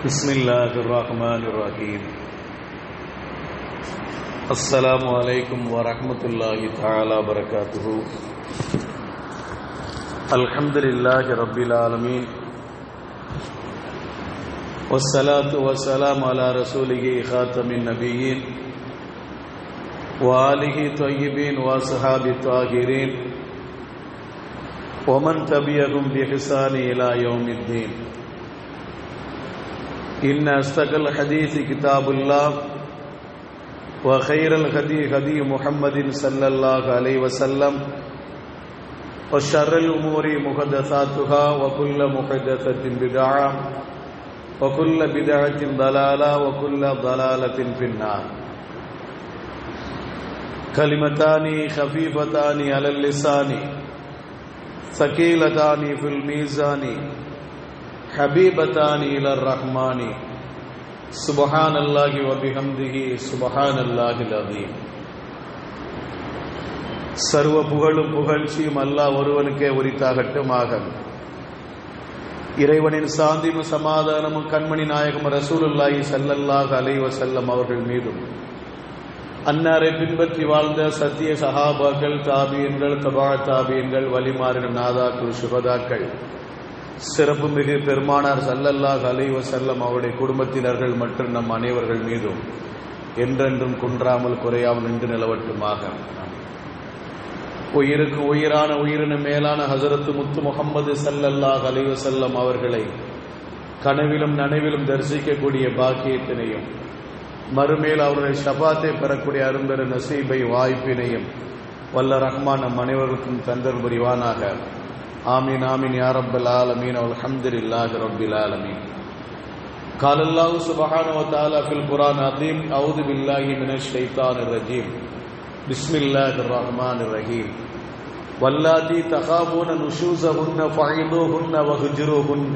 Bismillahirrahmanirrahim. Assalamu alaikum wa rahmatullahi ta'ala wa barakatuhu. Alhamdulillahi rabbil alameen. Wassalatu wassalamu ala rasulihi khatamin nabiyyin wa alihi tayyibin wa ashabi tahirin wa man tabi'ahum bi ihsani ila yaumiddin. إن أصدق الحديث كتاب الله وخير الهدي هدي محمد صلى الله عليه وسلم وشر الأمور محدثاتها وكل محدثة بدعة وكل بدعة ضلالة وكل ضلالة في النار. كلمتان خفيفتان على اللسان ثقيلتان في الميزان حبيبتان إلى الرحمن سبحان الله وبحمده سبحان الله العظيم. சர்வ புகழும் புகழ்ச்சியும் அல்லாஹ் ஒருவனுக்கே உரித்தாகட்டுமாக. இறைவனின் சாந்தியும் சமாதானமும் கண்மணி நாயகம் ரசூலுல்லாஹி ஸல்லல்லாஹு அலைஹி வஸல்லம் அவர்கள் மீதும் அன்னாரை பின்பற்றி வாழ்ந்த சத்திய சஹாபாக்கள், தாபியன்கள், தபா தாபியன்கள், வலிமாரின் நாதாக்கள், சுகதாக்கள், சிறப்பு மிகு பெருமானார் ஸல்லல்லாஹு அலைஹி வஸல்லம் அவருடைய குடும்பத்தினர்கள் மற்றும் நம் அனைவர்கள் மீதும் என்றென்றும் குன்றாமல் குறையாமல் நின்று நிலவட்டுமாக. உயிருக்கு உயிரான உயிரின மேலான ஹஸரத்து முத்து முஹம்மது ஸல்லல்லாஹு அலைஹி வஸல்லம் அவர்களை கனவிலும் நனவிலும் தரிசிக்கக்கூடிய பாக்கியத்தினையும் மறுமேல் அவருடைய ஷஃபாத்தை பெறக்கூடிய அரும்பெரு நசீபை வாய்ப்பினையும் வல்ல ரஹ்மான் நம் அனைவருக்கும் தந்தர் புரிவானாக. آمين آمين يا رب العالمين والحمد لله رب العالمين. قال الله سبحانه وتعالى في القرآن العظيم أعوذ بالله من الشيطان الرجيم بسم الله الرحمن الرحيم. واللاتي تخافون نشوزهن فعظوهن واهجروهن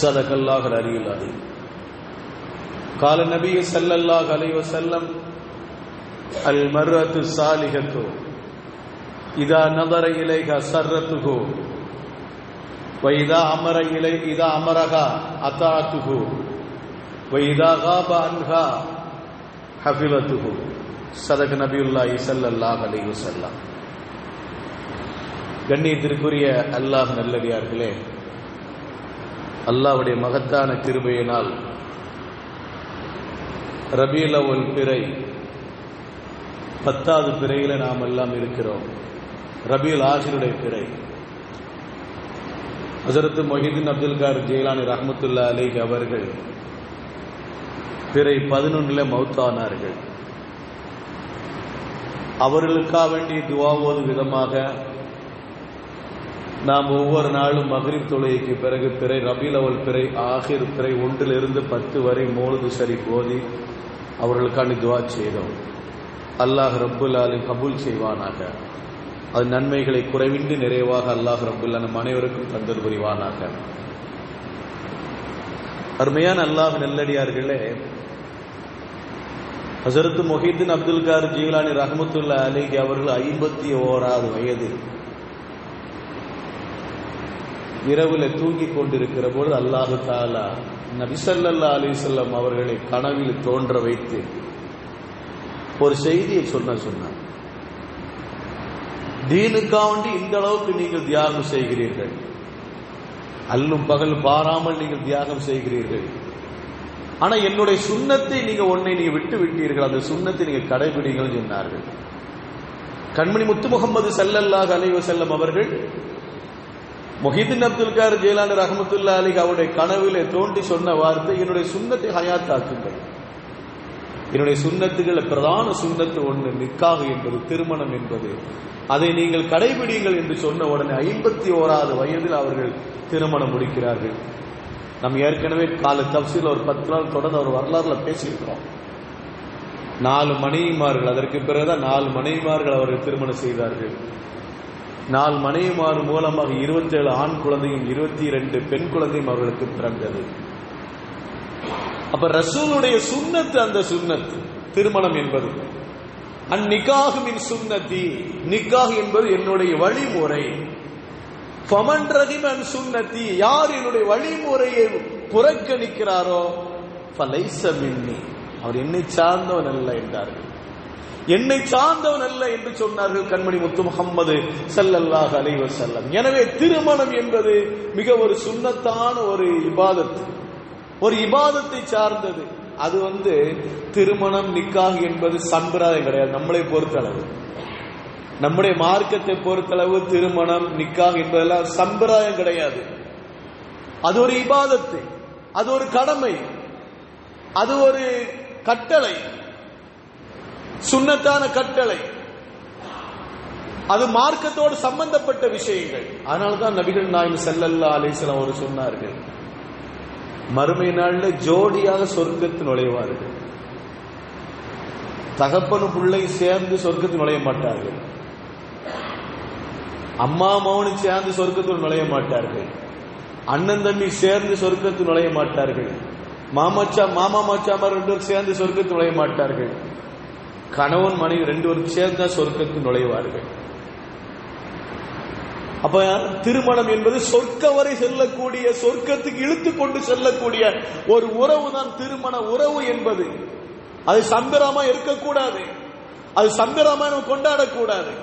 صدق الله العلي العظيم. قال النبي صلى الله عليه وسلم المرأة الصالحة إذا نظر إليها سرته وإذا أمرها أطاعته وإذا غاب عنها حفظته صدق نبي الله صلى الله عليه وسلم. கண்ணியத்திற்குரிய அல்லாஹ் நல்லடியார்களே, அல்லாஹ்வுடைய மகத்தான கிருபையினால் ரபீஉல் அவ்வல் பிறை 10வது பிறையில நாம் எல்லாம் இருக்கிறோம். ரபீஉல் ஆஹிருடைய பிறை. ஹஸரத் மொஹிதீன் அப்துல் காதிர் ஜீலானி ரஹ்மத்துல்லாஹி அலைஹி அவர்கள் பிறை 11 மௌத்தானார்கள். அவர்களுக்காக வேண்டி துஆ ஓதும் விதமாக நாம் ஒவ்வொரு நாளும் மக்ரிப் தொழுகைக்கு பிறகு பிறை ரபீஉல் அவ்வல் பிறை ஆஹிர் பிறை 1 to 10 வரை மௌலிது ஷரீஃப் ஓதி அவர்களுக்காண்டி துஆ செய்தோம். அல்லாஹ் ரப்புல் ஆலமீன் கபூல் செய்வானாக. அது நன்மைகளை குறைவின்றி நிறைவாக அல்லாஹ் ரப்புல் ஆலமீன் அனைவருக்கும் தந்தர் புரிவானாக. அருமையான அல்லாஹ் நல்லடியார்களே, ஹஸரத் மொஹிதீன் அப்துல் காதிர் ஜீலானி ரஹ்மத்துல்லாஹி அலைஹி அவர்கள் 51வது வயதில் இரவுல தூங்கிக் கொண்டிருக்கிற பொழுது அல்லாஹ் தஆலா நபி ஸல்லல்லாஹு அலைஹி வஸல்லம் அவர்களை கனவில் தோன்ற வைத்து ஒரு செய்தியை சொன்னார். தீனுக்காண்டி இந்த அளவுக்கு நீங்கள் தியாகம் செய்கிறீர்கள், அல்லும் பகல் பாராமல் நீங்கள் தியாகம் செய்கிறீர்கள். ஆனா என்னுடைய சுன்னத்தை நீங்க விட்டு விட்டீர்கள், அந்த சுன்னத்தை நீங்க கடைபிடிங்கள் சொன்னார்கள். கண்மணி முத்து முஹம்மது ஸல்லல்லாஹு அலைஹி வஸல்லம் அவர்கள் மொஹிதீன் அப்துல் காதிர் ஜீலானி ரஹ்மத்துல்லாஹி அலைஹி அவருடைய கனவிலே தோன்றி சொன்ன வார்த்தை, என்னுடைய சுன்னத்தை ஹயாத்தாக்குங்கள். என்னுடைய சுன்னத்துகள் பிரதான சுன்னத்து ஒன்று நிக்காஹ் என்பது, திருமணம் என்பது, அதை நீங்கள் கடைபிடிங்கள் என்று சொன்ன உடனே 51வது வயதில் அவர்கள் திருமணம் முடிக்கிறார்கள். நாம் ஏற்கனவே கால தஃசீல் ஒரு 10 நாள் தொடர்ந்து ஒரு வரலாறுல பேசியிருக்கிறோம். 4 மனைவிமார்கள், அதற்கு பிறகுதான் 4 மனைவிமார்கள் அவர்கள் திருமணம் செய்தார்கள். 4 மனைவிமார் மூலமாக 27 ஆண் குழந்தையும் 22 பெண் குழந்தையும் அவர்களுக்கு பிறந்தது. அப்ப ரசூலுடைய சுன்னத்து, அந்த சுன்னத்து திருமணம் என்பது அந்நிகாஹ் மின் சுன்னதி, நிக்காஹ் என்பது என்னுடைய வழிமுறை. ஃபமன் ரகிமன் சுன்னதி, யார் என்னுடைய வழிமுறையை புறக்கணிக்கிறாரோ ஃபலைஸ மின்னி, அவர் என்னை சார்ந்தவன் அல்ல என்றார்கள். என்னை சார்ந்தவன் அல்ல என்று சொன்னார்கள் கண்மணி முத்து முஹம்மது ஸல்லல்லாஹு அலைஹி வஸல்லம். எனவே திருமணம் என்பது மிக ஒரு சுன்னத்தான ஒரு இபாதத், ஒரு இபாதத்தை சார்ந்தது. அது திருமணம் நிக்காஹ் என்பது சம்பிரதாயம் கிடையாது. நம்மளை பொறுத்தளவு, நம்முடைய மார்க்கத்தை பொறுத்தளவு திருமணம் நிக்காஹ் என்பதெல்லாம் சம்பிரதாயம் கிடையாது. அது ஒரு இபாதத்து, அது ஒரு கடமை, அது ஒரு கட்டளை, சுன்னத்தான கட்டளை. அது மார்க்கத்தோடு சம்பந்தப்பட்ட விஷயங்கள். அதனால்தான் நபிகள் நாயகம் ஸல்லல்லாஹு அலைஹி வஸல்லம் அவர் சொன்னார்கள், மறுமை நாள்ல ஜோடியாக சொர்க்கத்தில் நுழைவார்கள். தகப்பனும் பிள்ளை சேர்ந்து சொர்க்கத்தில் நுழைய மாட்டார்கள். அம்மா மௌனி சேர்ந்து சொர்க்கத்தில் நுழைய மாட்டார்கள். அண்ணன் தம்பி சேர்ந்து சொர்க்கத்தில் நுழைய மாட்டார்கள். மாமா மச்சாமார் 2 பேரும் சேர்ந்து சொர்க்கத்தில் நுழைய மாட்டார்கள். கணவன் மனைவி 2 பேரும் சேர்ந்து சொர்க்கத்தில் நுழைவார்கள். அப்ப திருமணம் என்பது சொர்க்க வரை செல்லக்கூடிய, சொர்க்கத்துக்கு இழுத்து கொண்டு செல்லக்கூடிய ஒரு உறவு தான் திருமண உறவு என்பது. அது சம்பிரமா இருக்கக்கூடாது, அது சம்பிரமா கொண்டாடக்கூடாது.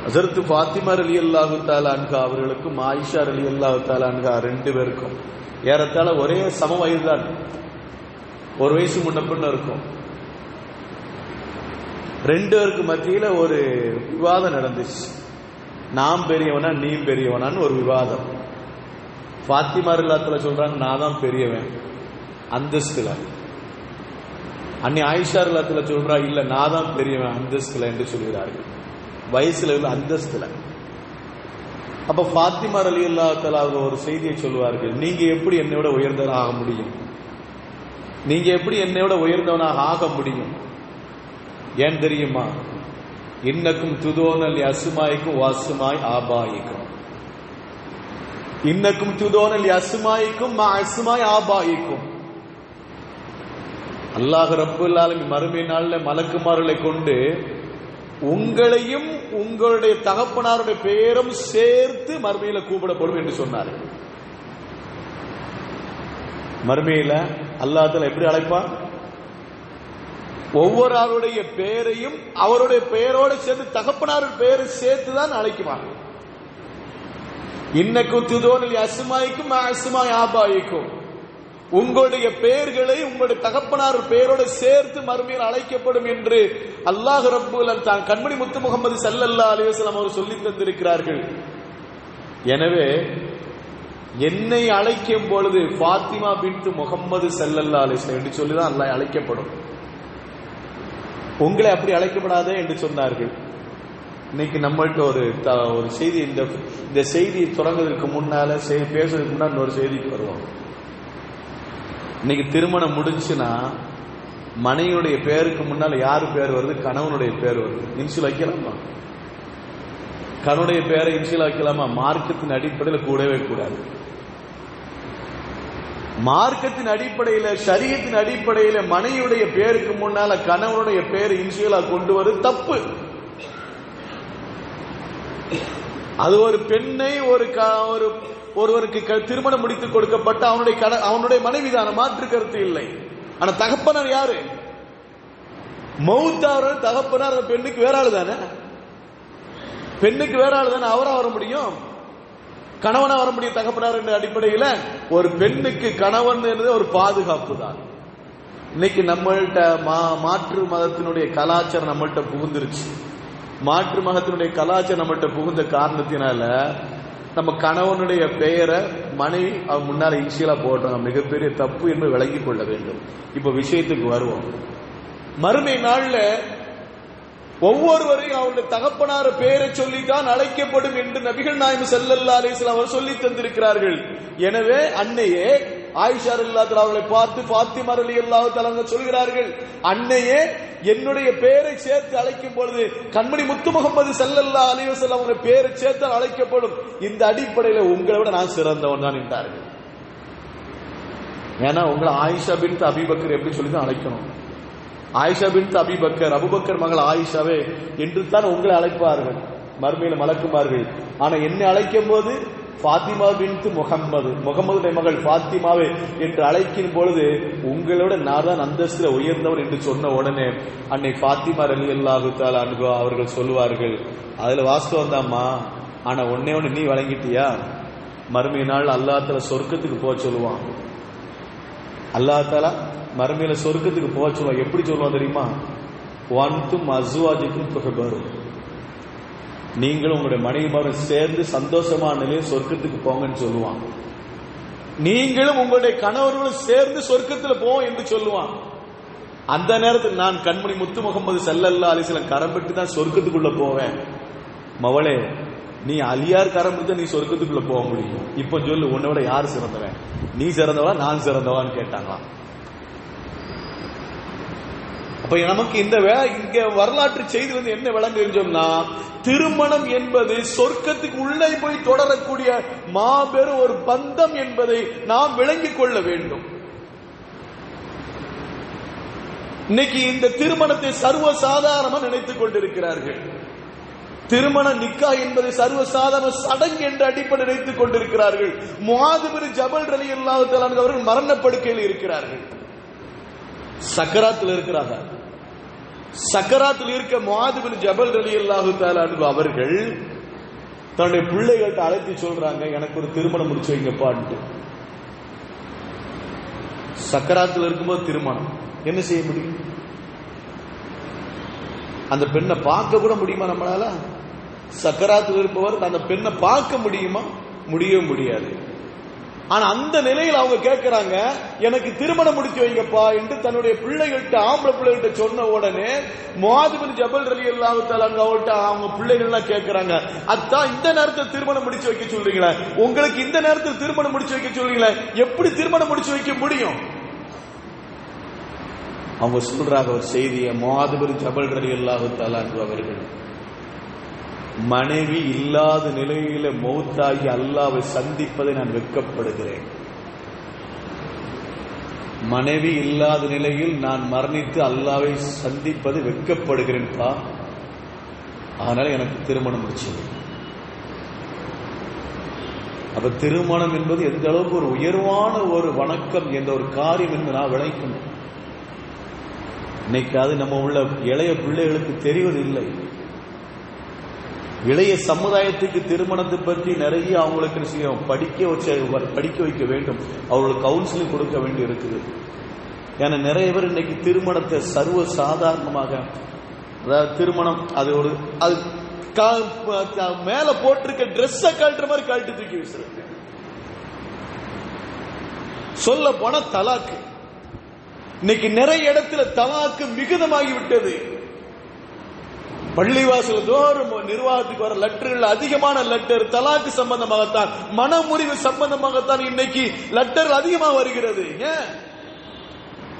ஹஜ்ரத் ஃபாத்திமா ரலியல்லாஹு தஆலா அன்ஹா அவர்களுக்கும் ஆயிஷா ரலியல்லாஹு தஆலா அன்ஹா 2 பேருக்கும் ஏறத்தாழ ஒரே சம வயதுதான், ஒரு வயசு முன்ன பின்ன இருக்கும். 2 பேருக்கு மத்தியில ஒரு விவாதம் நடந்துச்சு. நான் பெரியவனா நீ பெரியவனான்னு ஒரு விவாதம். ஃபாத்திமா ரலியல்லாஹு சொல்றாங்க, நான் தான் பெரியவன் அந்தஸ்துல. அன்னி ஆயிஷா ரலியல்லாஹு சொல்றா, இல்ல நான் தான் பெரியவன் அந்தஸ்துல என்று சொல்கிறார்கள், வயசுல உள்ள அந்தஸ்துல. அப்ப ஃபாத்திமா ரலியல்லாஹு தஆலா ஒரு செய்தியை சொல்வார்கள், நீங்க எப்படி என்னையோட உயர்ந்தவனாக ஆக முடியும்? நீங்க எப்படி என்னையோட உயர்ந்தவனாக ஆக முடியும்? ஏன் தெரியுமா? இன்னக்கும் துதோனல் அஸ்மாயிக்கும் வஸ்மாய் ஆபாயிக்கும், இன்னக்கும் துதோனல் அஸ்மாயிக்கும் அஸ்மாய் ஆபாயிக்கும். அல்லாஹ் ரப்புல் ஆலமீன் மறுமை நாள்ல மலக்குமார்களை கொண்டு உங்களையும் உங்களுடைய தகப்பனாருடைய பெயரும் சேர்த்து மறுமையில கூப்பிடப்படும் என்று சொன்னார்கள். மறுமையில அல்லாஹ் தஆலா எப்படி அழைப்பான்? ஒவ்வொரு ஆளுடைய பெயரையும் அவருடைய பெயரோடு சேர்த்து தகப்பனாருடைய பெயரை சேர்த்துதான் அழைக்குவான். இன்னக்கும் துதோனல் அஸ்மாயிக்கும் அஸ்மாய் ஆபாயிக்கும், உங்களுடைய பெயர்களை உங்களுடைய தகப்பனார் பெயரோடு சேர்த்து மறுமையில் அழைக்கப்படும் என்று அல்லாஹ் ரப்புல் தான் கண்மணி முத்து முகமது ஸல்லல்லாஹு அலைஹி வஸல்லம் அவர் சொல்லி தந்திருக்கிறார்கள். எனவே என்னை அழைக்கும் பொழுது ஃபாத்திமா பின்த் முகமது ஸல்லல்லாஹு அலைஹி வஸல்லம் என்று சொல்லிதான் அல்லாஹ் அழைக்கப்படும். உங்களை அப்படி அழைக்கப்படாதே என்று சொன்னார்கள். இன்னைக்கு நம்மள்கிட்ட ஒரு செய்தி, இந்த செய்தி தொடங்குவதற்கு முன்னால பேசுறதுக்கு முன்னாடி ஒரு செய்திக்கு வருவோம். இன்னைக்கு திருமணம் முடிஞ்சுன்னா மனைவியுடைய பேருக்கு முன்னால யாரு பேர் வருது? கணவனுடைய பேர் வருது. இன்சியல் வைக்கலாமா? கணவனுடைய பேரை இன்சியல் வைக்கலாமா? மார்க்கத்தின் அடிப்படையில் கூடவே கூடாது. மார்க்கத்தின் அடிப்படையில், ஷரியத்தின் அடிப்படையில் மனைவியுடைய பேருக்கு முன்னால கணவனுடைய பேர் இன்சியலா கொண்டு வருவது தப்பு. அது ஒரு பெண்ணை ஒருவருக்கு திருமணம் முடித்து கொடுக்கப்பட்ட அவனுடைய மனைவிதான, மாற்று கருத்து இல்லை. ஆனா தகப்பனார் யாரு? மௌத்தார் தகப்பனார். அந்த பெண்ணுக்கு வேற ஆளு தானே, பெண்ணுக்கு வேற ஆளு தானே, அவரா வர முடியும், கணவனா வர முடியும் தகப்பனார் என்ற அடிப்படையில். ஒரு பெண்ணுக்கு கணவன் என்பது ஒரு பாதுகாப்பு தான். இன்னைக்கு நம்மள்கிட்ட மாற்று மதத்தினுடைய கலாச்சாரம் நம்மள்கிட்ட புகுந்துருச்சு. மாற்று மதத்தினுடைய கலாச்சாரம் நம்மள்கிட்ட புகுந்த காரணத்தினால நம்ம கணவனுடைய பெயரை மனைவி அவன் முன்னால இன்சியலா போடுறாங்க. மிகப்பெரிய தப்பு என்று விளங்கிக் கொள்ள வேண்டும். இப்ப விஷயத்துக்கு வருவோம். மறுமை நாள்ல ஒவ்வொருவரையும் அவருடைய தகப்பனார பெயரை சொல்லித்தான் அழைக்கப்படும் என்று நபிகள் நாயகம் ஸல்லல்லாஹு அலைஹி வஸல்லம் அவர் சொல்லி தந்திருக்கிறார்கள். எனவே அன்னையே ஆயிஷா ரலியல்லாஹு தஆலா அவர்களை பார்த்து ஃபாத்திமா ரலியல்லாஹு தஆலா சொல்கிறார்கள், அன்னையே என்னுடைய பெயரை சேர்த்து அழைக்கும் பொழுது கண்மணி முத்து முகமது ஸல்லல்லாஹு அலைஹி வஸல்லம் அவருடைய பெயரை சேர்த்து அழைக்கப்படும். இந்த அடிப்படையில் உங்களை விட நான் சிறந்தவன் தான் என்றார்கள். ஏன்னா உங்களை ஆயிஷா பின்த் அபீபக்கர் எப்படி சொல்லி தான் அழைக்கணும். ஆயிஷா பின்த் அபீபக்கர், அபூபக்கர் மகள் ஆயிஷாவே என்று தான் உங்களை அழைப்பார்கள். மறுமையில மலக்குமார்கள். ஆனா என்னை அழைக்கும் போது ஃபாத்திமா பின்த் முகம்மது, முகமதுடைய மகள் ஃபாத்திமாவே என்று அழைக்கும் பொழுது உங்களோட நான் தான் அந்தஸ்துல உயர்ந்தவன் என்று சொன்ன உடனே அன்னை ஃபாத்திமா ரலியல்லாஹு தஆலா அன்ஹா அவர்கள் சொல்லுவார்கள், அதுல வாஸ்தவம் தான்மா, ஆனா ஒன்னே ஒண்ணு நீ வழங்கிட்டியா, மறுமை நாள் அல்லாஹ் தஆலா சொர்க்கத்துக்கு போக சொல்லுவான். அல்லாஹ் தஆலா மறுமையில சொர்க்கத்துக்கு போக சொல்லுவான். எப்படி சொல்லுவான் தெரியுமா? வன்தும் அஸ்வாஜுக்கும் துஹபரு, நீங்களும் உங்களுடைய மனைவிமாரும் சேர்ந்து சந்தோஷமான நிலையில் சொர்க்கத்துக்கு போங்கன்னு சொல்லுவான். நீங்களும் உங்களுடைய கணவர்களும் சேர்ந்து சொர்க்கத்தில் போவோம் என்று சொல்லுவான். அந்த நேரத்தில் நான் கண்மணி முத்து முகமது ஸல்லல்லாஹு அலைஹி வஸல்லம் கரம்பெட்டு தான் சொர்க்கத்துக்குள்ள போவேன். மவளே, நீ அலியார் கரம்பெட்டு நீ சொர்க்கத்துக்குள்ள போக முடியும். இப்ப சொல்லு, உன்னை விட யார் சிறந்தவன்? நீ சிறந்தவா நான் சிறந்தவான்னு கேட்டாங்களாம். அப்ப நமக்கு இந்த இங்க வரலாற்று செய்தி வந்து என்ன விளங்குன்னு சொன்னா, திருமணம் என்பது சொர்க்கத்துக்கு உள்ளே போய் தொடரக்கூடிய மாபெரும் ஒரு பந்தம் என்பதை நாம் விளங்கிக் கொள்ள வேண்டும். இன்னைக்கு இந்த திருமணத்தை சர்வசாதாரணமா நினைத்துக் கொண்டிருக்கிறார்கள். திருமண நிக்கா என்பதை சர்வசாதாரண சடங்கு என்ற அடிப்படை நினைத்துக் கொண்டிருக்கிறார்கள். முஆது பின் ஜபல் ரலியல்லாஹு தஆலா அவர்கள் மரணப்படுக்கையில் இருக்கிறார்கள், சக்கராத்தில் இருக்கிறாங்க. சக்கராத்தில் இருக்க முஆது பின் ஜபல் ரலியல்லாஹு தஆலா அவர்கள் தன்னுடைய பிள்ளைகள்கிட்ட அழைத்து சொல்றாங்க, எனக்கு ஒரு திருமணம் முடிச்சு வைங்கப்பான்ட்டு. சக்கராத்தில் இருக்கும்போது திருமணம் என்ன செய்ய முடியும்? அந்த பெண்ணை பார்க்க கூட முடியுமா நம்மளால? சக்கராத்தில் இருப்பவர் அந்த பெண்ணை பார்க்க முடியுமா? முடியவே முடியாது. ஆனா அந்த நிலையில் அவங்க கேட்கிறாங்க, எனக்கு திருமணம் முடிச்சு வைங்கப்பா என்று தன்னுடைய பிள்ளைகள்கிட்ட, ஆம்பளை பிள்ளைகிட்ட சொன்ன உடனே முஆது பின் ஜபல் ரலியல்லாஹு தஆலா அவர்கிட்ட அவங்க பிள்ளைகள் எல்லாம் கேட்கிறாங்க, அத்தா இந்த நேரத்தில் திருமணம் முடிச்சு வைக்க சொல்றீங்களா? உங்களுக்கு இந்த நேரத்தில் திருமணம் முடிச்சு வைக்க சொல்றீங்களா? எப்படி திருமணம் முடிச்சு வைக்க முடியும்? அவங்க சொல்றாங்க ஒரு செய்தியை. முஆது பின் ஜபல் ரலியல்லாஹு தஆலா அவர்கள் மனைவி இல்லாத நிலையில மௌத்தாகி அல்லாஹ்வை சந்திப்பதை நான் வெட்கப்படுகிறேன். மனைவி இல்லாத நிலையில் நான் மரணித்து அல்லாஹ்வை சந்திப்பது வெட்கப்படுகிறேன்ப்பா, அதனால எனக்கு திருமணம் முடிச்சது. அப்ப திருமணம் என்பது எந்த அளவுக்கு ஒரு உயர்வான ஒரு வணக்கம் என்ற ஒரு காரியம் என்று நான் விளைக்கணும். இன்னைக்கு அது நம்ம உள்ள இளைய பிள்ளைகளுக்கு தெரிவதில்லை. இளைய சமுதாயத்துக்கு திருமணத்தை பற்றி நிறைய அவங்களுக்கு படிக்க வைக்க வேண்டும், அவங்களுக்கு கவுன்சிலிங் கொடுக்க வேண்டி இருக்குது. ஏன்னா நிறைய பேர் இன்னைக்கு திருமணத்தை சர்வ சாதாரணமாக, அதாவது திருமணம் அது ஒரு அது மேல போட்டிருக்க ட்ரெஸ் கழட்டுற மாதிரி கழட்டி தூக்கி வீசுறது. சொல்ல போன தலாக்கு இன்னைக்கு நிறைய இடத்துல தலாக்கு மிகுதமாகி விட்டது. பள்ளிவாசல் தோறும் நிர்வாகத்துக்கு வர லெட்டர்கள், அதிகமான லெட்டர் தலாக்கு சம்பந்தமாகத்தான், மனமுறிவு சம்பந்தமாகத்தான் இன்னைக்கு லெட்டர்கள் அதிகமாக வருகிறது. ஏன்?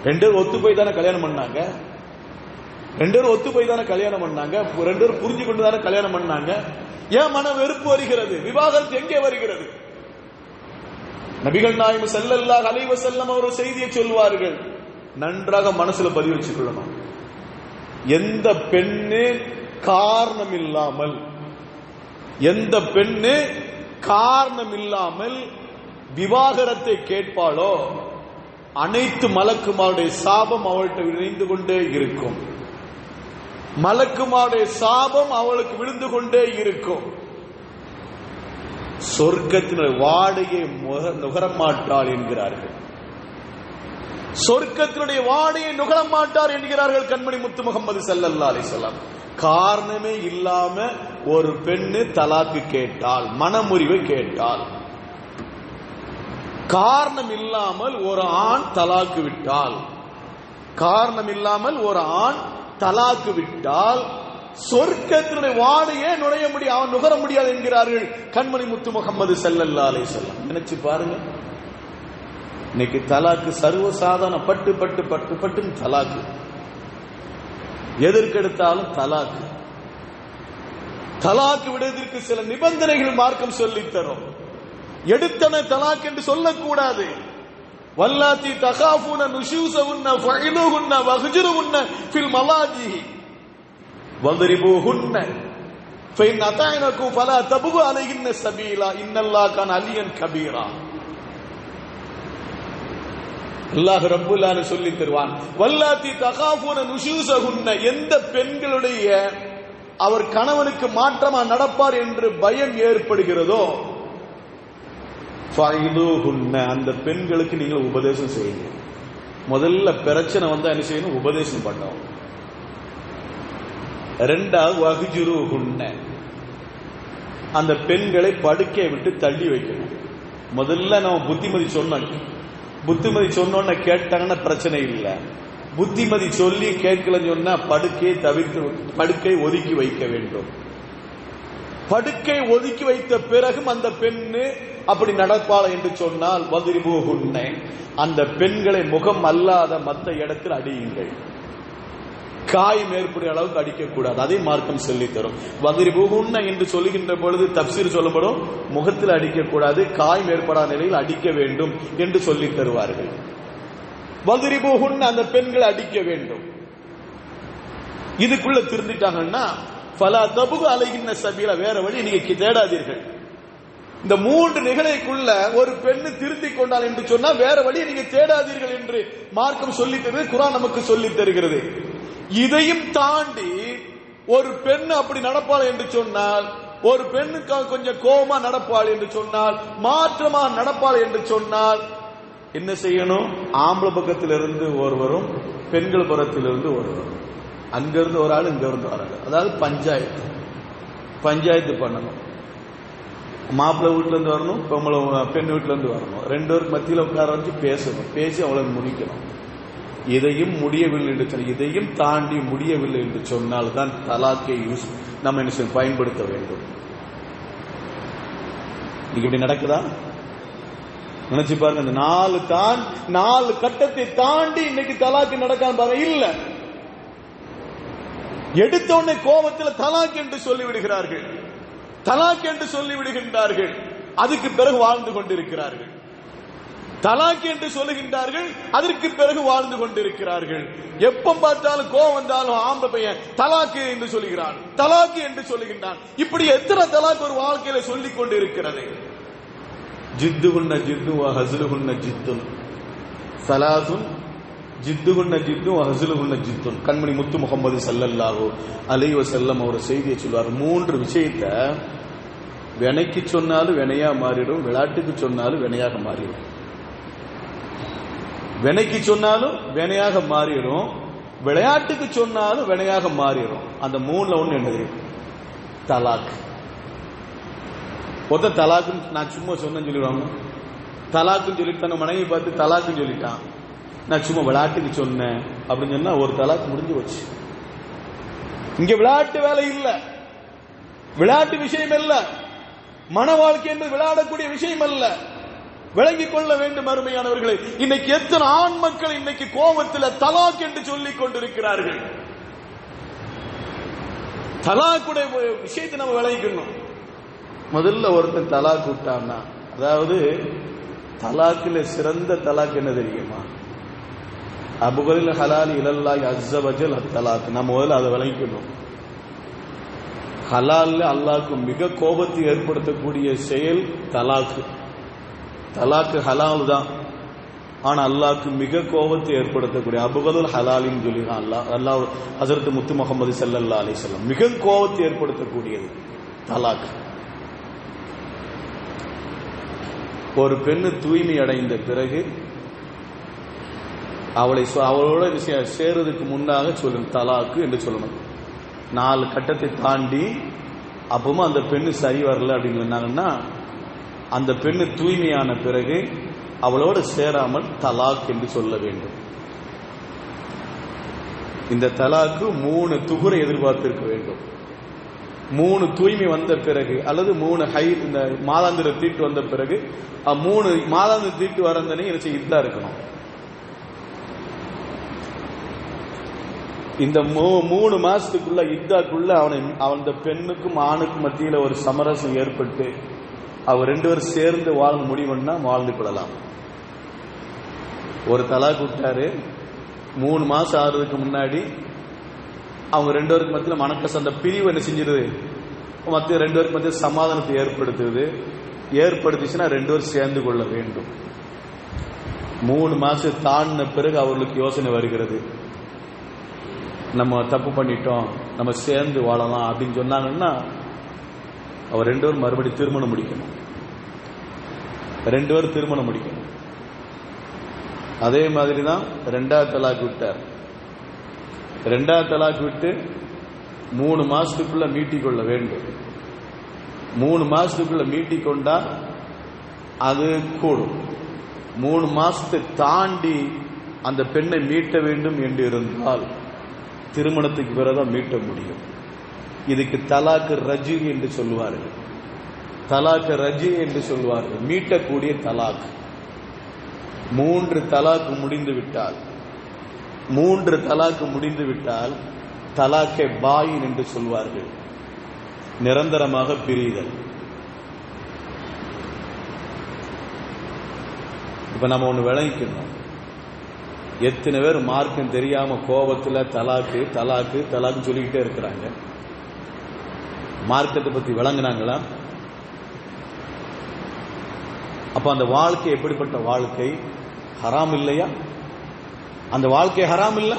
ரெண்டு பேரும் ஒத்து போய் தானே கல்யாணம் பண்ணாங்க, ரெண்டு பேரும் ஒத்து போய் தானே கல்யாணம் பண்ணாங்க, ரெண்டு பேரும் புரிஞ்சு கொண்டு தானே கல்யாணம் பண்ணாங்க. ஏன் மன வெறுப்பு வருகிறது? விவாகரத்து எங்கே வருகிறது? நபிகள் நாயகம் ஸல்லல்லாஹு அலைஹி வஸல்லம் அவர் செய்தியை சொல்வார்கள், நன்றாக மனசுல பதிவு வச்சுக்கொள்ளணும். எந்த பெண்ணு காரணம் இல்லாமல், எந்த பெண்ணு காரணம் இல்லாமல் விவாகரத்தை கேட்பாளோ அனைத்து மலக்குமாருடைய சாபம் அவள்கிட்ட விழுந்து கொண்டே இருக்கும். மலக்குமாருடைய சாபம் அவளுக்கு விழுந்து கொண்டே இருக்கும். சொர்க்கத்தினுடைய வாடையை நுகரமாட்டாள் என்கிறார்கள். சொர்க்கத்தினுடைய வாடையை நுகரமாட்டார் என்கிறார்கள் கண்மணி முத்து முகமது ஸல்லல்லாஹு அலைஹி வஸல்லம். காரணமே இல்லாம ஒரு பெண்ணு தலாக்கு கேட்டால், மனமுறிவை கேட்டால், காரணம் இல்லாமல் ஒரு ஆண் தலாக்கு விட்டால், காரணம் இல்லாமல் ஒரு ஆண் தலாக்கு விட்டால் சொர்க்கத்தினுடைய வாடையே நுழைய முடியும், அவன் நுகர முடியாது என்கிறார்கள் கண்மணி முத்து முகமது ஸல்லல்லாஹு அலைஹி வஸல்லம். நினைச்சு பாருங்க, இன்னைக்கு தலாக்கு சர்வசாதாரண பட்டு பட்டு பட்டு பட்டுன்னு தலாக்கு, எதற்கெடுத்தாலும் தலாக்கு. தலாக்கு விடுவதற்கு சில நிபந்தனைகள் மார்க்கம் சொல்லித் தரும். எடுத்தன தலாக் என்று சொல்லக்கூடாது. வல்லாத்தி தகாஃபூன நுஷூஸஹுன்ன ஃபஇலுஹுன்ன வஹ்ஜுருஹுன்ன ஃபில் மலாஜிஹி வத்ரிபூஹுன்ன. فإن أطعنكم فلا تبغوا عليهن سبيلا إن الله كان عليا كبيرا. அல்லாஹ் ரப்புல் ஆலமீன் சொல்லி தருவான், வல்லாத்தி தகாஃபூன நுஷூஸஹுன்ன, எந்த பெண்களுடைய அவர் கணவனுக்கு மாற்றமா நடப்பார் என்று பயம் ஏற்படுகிறதோ, ஃபைதுஹுன்ன, அந்த பெண்களுக்கு நீங்கள் உபதேசம் செய்யுங்க. முதல்ல பிரச்சனை வந்தா என்ன செய்யணும்? உபதேசம் பண்ணணும். ரெண்டாவது வஹ்ஜுருஹுன்ன, அந்த பெண்களை படுக்கையை விட்டு தள்ளி வைக்கணும். முதல்ல நம்ம புத்திமதி சொன்னோம். புத்திமதி சொன்னோன்னு கேட்டாங்கன்னா பிரச்சனை இல்லை. புத்திமதி சொல்லி கேட்கலன்னு சொன்னா படுக்கையை தவிர்த்து, படுக்கை ஒதுக்கி வைக்க வேண்டும். படுக்கை ஒதுக்கி வைத்த பிறகும் அந்த பெண்ணு அப்படி நடப்பாள் என்று சொன்னால் வதிரிபூஹுன்ன, அந்த பெண்களை முகம் அல்லாத மற்ற இடத்தில் அடியுங்கள். காயம் ஏற்படும் அளவுக்கு அடிக்கக்கூடாது. அதை மார்க்கம் சொல்லி தரும். வதிரிபூஹுன்ன என்று சொல்லுகின்ற பொழுது தப்சீர் சொல்லப்படும், முகத்தில் அடிக்கக்கூடாது, காயம் ஏற்படாத நிலையில் அடிக்க வேண்டும் என்று சொல்லி தருவார்கள். வதிரிபூஹுன்ன, அந்த பெண்களை அடிக்க வேண்டும். இதுக்குள்ள திருந்திட்டாங்கன்னா ஃபலா தபுகு அலைஹின்ன சபீலா, வேற வழி நீங்க தேடாதீர்கள். இந்த மூன்று நிகழ்ச்சிக்குள்ள ஒரு பெண்ணு திருந்தி கொண்டாள் என்று சொன்னா வேற வழி நீங்க தேடாதீர்கள் என்று மார்க்கம் சொல்லி தருகிறது, குர்ஆன் நமக்கு சொல்லி தருகிறது. இதையும் தாண்டி ஒரு பெண் அப்படி நடப்பாள் என்று சொன்னால், ஒரு பெண்ணுக்கு கொஞ்சம் கோபமா நடப்பாள் என்று சொன்னால், மாற்றமா நடப்பாள் என்று சொன்னால் என்ன செய்யணும்? ஆம்பளை பக்கத்திலிருந்து ஒருவரும் பெண்கள் புறத்திலிருந்து ஒருவரும், அங்கிருந்து ஒரு ஆள், இங்க இருந்து ஒரு ஆள், அதாவது பஞ்சாயத்து பண்ணணும். மாப்பிள்ளை வீட்டுல இருந்து வரணும், பெண் வீட்டுல இருந்து வரணும். ரெண்டு பேருக்கு மத்தியில் உட்கார வச்சு பேசணும், பேசி அவளை முடிக்கணும். இதையும் முடியவில்லை என்று சொன்னால், இதையும் தாண்டி முடியவில்லை என்று சொன்னால் தான் தலாக்கை நம்ம என்ன பயன்படுத்த வேண்டும். இன்னைக்கு இப்படி நடக்குதா? நினைச்சு பாருங்க. அந்த நாலு கட்டத்தை தாண்டி இன்னைக்கு தலாக்கு நடக்காம பாருங்க. இல்ல, எடுத்த உடனே கோபத்தில் தலாக் என்று சொல்லிவிடுகிறார்கள், தலாக் என்று சொல்லிவிடுகின்றார்கள். அதுக்கு பிறகு வாழ்ந்து கொண்டிருக்கிறார்கள். தலாக் என்று சொல்லுகின்றார்கள், அதற்கு பிறகு வாழ்ந்து கொண்டிருக்கிறார்கள். எப்ப பார்த்தாலும் கோபம் வந்தாலும் ஆம்பளை பையன் தலாக்கு என்று சொல்லுகிறான், தலாக்கு என்று சொல்லுகின்றான். இப்படி எத்தனை தலாக் ஒரு வாழ்க்கையில சொல்லிக் கொண்டு இருக்கிறது. ஜித்துகுன்ன ஜித்து ஹஸ்லுகுன்ன ஜித்துன் சலாசுன், ஜித்துகுன்ன ஜித்து ஹஸ்லுகுன்ன ஜித்துன். கண்மணி முத்து முகமது ஸல்லல்லாஹு அலைஹி வஸல்லம் ஒரு செய்தியை சொல்வார். மூன்று விஷயத்தை வினைக்கு சொன்னாலும் வினையா மாறிடும், விளையாட்டுக்கு சொன்னாலும் வினையாக மாறிடும். வினைக்கு சொன்னாலும் வினையாக மாறிடும், விளையாட்டுக்கு சொன்னாலும் வினையாக மாறிடும். அந்த மூணுல ஒண்ணு என்னது? தலாக். ஒருத்த தலாக்குன்னு நான் சும்மா சொன்னேன்னு சொல்லிடுவாங்க. தலாக்குன்னு சொல்லிட்டு தன்னை மனைவி பார்த்து தலாக்குன்னு சொல்லிட்டான், நான் சும்மா விளையாட்டுக்கு சொன்னேன் அப்படின்னு சொன்னா ஒரு தலாக்கு முடிஞ்சு வச்சு. இங்க விளையாட்டு வேலை இல்ல, விளையாட்டு விஷயம் அல்ல, மன வாழ்க்கை என்பது விளையாடக்கூடிய விஷயம் அல்ல. விளங்கிக் கொள்ள வேண்டும் அருமையானவர்களை. இன்னைக்கு எத்தனை ஆண் மக்கள் இன்னைக்கு கோபத்தில் தலாக் என்று சொல்லிக் கொண்டிருக்கிறார்கள். தலாக்குடைய விஷயத்தை நம்ம விளங்கிக்கணும். முதல்ல ஒருத்தன் தலாக் விட்டான்னா, அதாவது தலாக்கில் சிறந்த தலாக் என்ன தெரியுமா? அபுகலில் ஹலால் இலல்லாஹி அஸ்ஸ வஜல் அத்தலாக். நம்ம முதல்ல அதை விளங்கிக்கணும். ஹலால்ல அல்லாஹ்க்கு மிக கோபத்தை ஏற்படுத்தக்கூடிய செயல் தலாக்கு. தலாக்கு ஹலால் தான், ஆனா அல்லாஹ்க்கு மிக கோபத்தை ஏற்படுத்தக்கூடிய அபுகலுல் ஹலாலின்னு சொல்லி அல்லாஹ் ஹஸரத் முத்து முகமது ஸல்லல்லாஹு அலைஹி வஸல்லம் மிக கோபத்தை ஏற்படுத்தக்கூடியது தலாக். ஒரு பெண்ணு தூய்மை அடைந்த பிறகு அவளோட சேருவதற்கு முன்னாக சொல்லணும் தலாக்கு என்று சொல்லணும். 4 கட்டத்தை தாண்டி அப்பவும் அந்த பெண்ணு சரி வரல அப்படின்னு சொன்னாங்கன்னா, அந்த பெண்ணு தூய்மையான பிறகு அவளோடு சேராமல் தலாக் என்று சொல்ல வேண்டும். இந்த தலாக்கு 3 துகுரை எதிர்பார்த்திருக்க வேண்டும். 3 தூய்மை வந்த பிறகு அல்லது 3 இந்த மாதாந்திர தீட்டு வந்த பிறகு 3 மாதாந்திர தீட்டு வரந்தனே என்ன செய்தா இருக்கணும். இந்த 3 மாசத்துக்குள்ள இத்தாக்குள்ள அந்த பெண்ணுக்கும் ஆணுக்கும் மத்தியில ஒரு சமரசம் ஏற்பட்டு அவர் 2 பேரும் சேர்ந்து வாழ முடிவுன்னா வாழ்ந்து கொள்ளலாம். ஒரு தலாக் விட்டாரு, 3 மாசம் ஆறுறதுக்கு முன்னாடி அவங்க 2 பேருக்கு மத்தியில மனக்கசந்த பிரிவு என்ன செஞ்சிருது, மத்திய 2 பேருக்கு மத்திய சமாதானத்தை ஏற்படுத்திச்சுன்னா 2 பேரும் சேர்ந்து கொள்ள வேண்டும். 3 மாசம் தாண்டின பிறகு அவர்களுக்கு யோசனை வருகிறது, நம்ம தப்பு பண்ணிட்டோம், நம்ம சேர்ந்து வாழலாம் அப்படின்னு சொன்னாங்கன்னா அவர் 2 பேரும் மறுபடியும் திருமணம் முடிக்கணும். 2 பேரும் திருமணம் முடிக்கணும். அதே மாதிரி தான் 2வது தலாக் விட்டார். 2வது தலாக் விட்டு 3 மாசத்துக்குள்ள மீட்டிக்கொள்ள வேண்டும். 3 மாசத்துக்குள்ள மீட்டிக்கொண்டா அது கூடும். 3 மாசத்தை தாண்டி அந்த பெண்ணை மீட்ட வேண்டும் என்று இருந்தால் திருமணத்துக்கு பிறகுதான் மீட்ட முடியும். இதுக்கு தலாக்கு ரஜி என்று சொல்லுவார்கள். தலாக்கு ரஜி என்று சொல்லுவார்கள், மீட்டக்கூடிய தலாக். 3 தலாக்கு முடிந்து விட்டால் தலாக்கை பாயின் என்று சொல்வார்கள், நிரந்தரமாக பிரிதல். இப்ப நம்ம ஒண்ணு விளங்கிக்கணும், எத்தனை பேர் மார்க்கம் தெரியாம கோபத்துல தலாக்கு தலாக்கு தலாக்கு சொல்லிக்கிட்டே இருக்கிறாங்க. மார்க்கத்தை பத்தி விளங்குனாங்களா? அப்ப அந்த வாழ்க்கை எப்படிப்பட்ட வாழ்க்கை? ஹராம் இல்லையா? அந்த வாழ்க்கை ஹராம் இல்ல?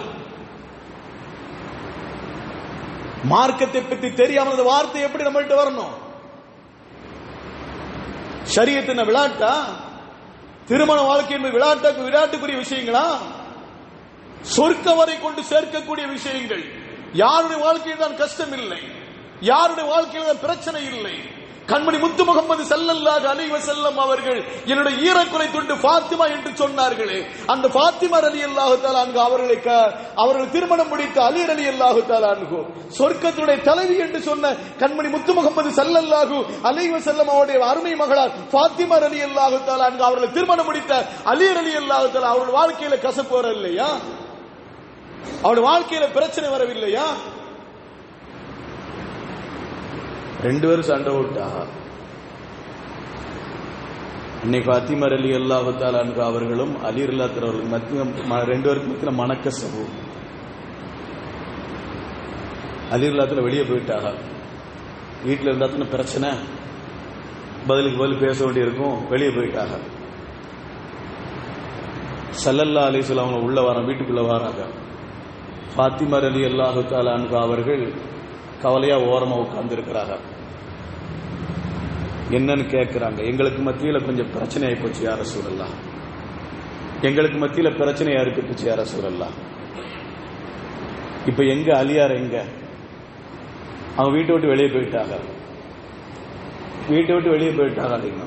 மார்க்கத்தை பற்றி தெரியாமல் அந்த வார்த்தை எப்படி நம்மள்ட்ட வரணும்? ஷரியத்தின் விளையாட்டா? திருமண வாழ்க்கை என்பது விளையாட்டுக்குரிய விஷயங்களா? சொர்க்க வரை கொண்டு சேர்க்கக்கூடிய விஷயங்கள். யாருடைய வாழ்க்கையில் தான் கஷ்டம் இல்லை, யாருடைய வாழ்க்கையில் தான் பிரச்சனை இல்லை. கண்மணி முத்து முகமது ஸல்லல்லாஹு அலைஹி வஸல்லம் அவர்கள் என்னுடைய ஈரக்குறை துண்டு ஃபாத்திமா என்று சொன்னார்களே, அந்த ஃபாத்திமா ரலியல்லாஹு தஆலா அன்ஹு அவர்கள் திருமணம் முடித்த அலி ரலியல்லாஹு தஆலா அன்ஹு சொர்க்கத்துடைய தலைவி என்று சொன்ன கண்மணி முத்து முகமது ஸல்லல்லாஹு அலைஹி வஸல்லம் அவருடைய அருமை மகளார் ஃபாத்திமா ரலியல்லாஹு தஆலா அன்ஹு அவர்கள் திருமணம் முடித்த அலி ரலியல்லாஹு தஆலா அவர்கள் வாழ்க்கையில கசப்பு வரவில்லையா? அவருடைய வாழ்க்கையில பிரச்சனை வரவில்லையா? 2 பேரும் சண்டை போட்டா அன்னை ஃபாத்திமா ரலியல்லாஹு தஆலா அன்ஹா அவர்களும் அலி ரலியல்லாஹு அவர்களும் மத்தியம் 2 பேருக்கு மத்தியில மனக்கசப்பு. அலி ரலியல்லாஹு வெளியே போயிட்டாங்க. வீட்டில் இருந்தா தானே பிரச்சனை, பதிலுக்கு பதில் பேச வேண்டியிருக்கும். வெளியே போயிட்டாங்க. ஸல்லல்லாஹு அலைஹி வஸல்லம் அவங்க உள்ள வராங்க, வீட்டுக்குள்ள வராங்க. ஃபாத்திமா ரலியல்லாஹு தஆலா அன்ஹா அவர்கள் கவலையா ஓரமா உட்கார்ந்து இருக்கிறாங்க. என்னன்னு கேட்கிறாங்க. எங்களுக்கு மத்தியில கொஞ்சம் பிரச்சனை ஆகி போச்சு யா ரசூலல்லாஹ், எங்களுக்கு மத்தியில பிரச்சனை ஏற்பட்டுச்சு யா ரசூலல்லாஹ். இப்ப எங்க அலியார் எங்க? அவங்க வீட்டை விட்டு வெளியே போயிட்டாங்க. அப்படின்னா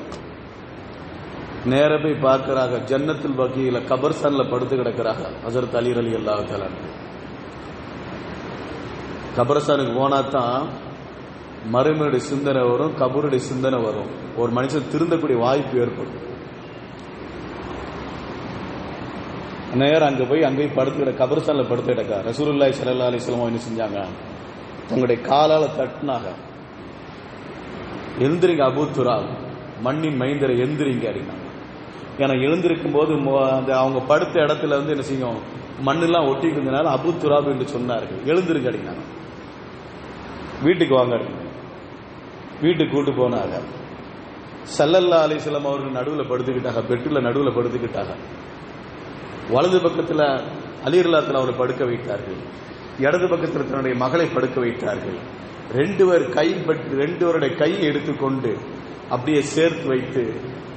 நேர போய் பார்க்கிறாங்க, ஜன்னத்துல் பகீல கபர்ஸ்தான்ல படுத்து கிடக்கிறாங்க ஹஜ்ரத் அலி ரலியல்லாஹு தஆலா. கபரஸ்தானுக்கு போனா தான் மறுமையுடைய சிந்தனை வரும், கபருடைய சிந்தனை வரும். ஒரு மனுஷன் திருந்தக்கூடிய வாய்ப்பு ஏற்படும். நேரம் அங்க போய் அங்கேயும் படுத்து கபரஸ்தான்ல படுத்து கிடக்கா. ரசூலுல்லாஹி ஸல்லல்லாஹு அலைஹி வஸல்லம் என்ன செஞ்சாங்க? தங்களுடைய காலால தட்டினாங்க. எழுந்திரிங்க அபூ துராப், மண்ணின் மைந்தரை எந்திரிங்க அப்படின்னாங்க. ஏன்னா எழுந்திருக்கும் போது அந்த அவங்க படுத்த இடத்துல வந்து என்ன செய்யும், மண்ணெல்லாம் ஒட்டிக்கிறதுனால அபூ துராப் என்று சொன்னார்கள். எழுந்திருங்க அப்படின்னாங்க. வீட்டுக்கு வாங்க, வீட்டுக்கு கூட்டு போனாங்க. ஸல்லல்லாஹு அலைஹி வஸல்லம் அவர்கள் நடுவில் படுத்துக்கிட்டாங்க, பெட்டில் நடுவில் படுத்துக்கிட்டாங்க. வலது பக்கத்தில் அலி ரலியல்லாஹு தஆலா அவரை படுக்க வைத்தார்கள், இடது பக்கத்தில் தன்னுடைய மகளை படுக்க வைத்தார்கள். 2 பேருடைய கையை எடுத்துக்கொண்டு அப்படியே சேர்த்து வைத்து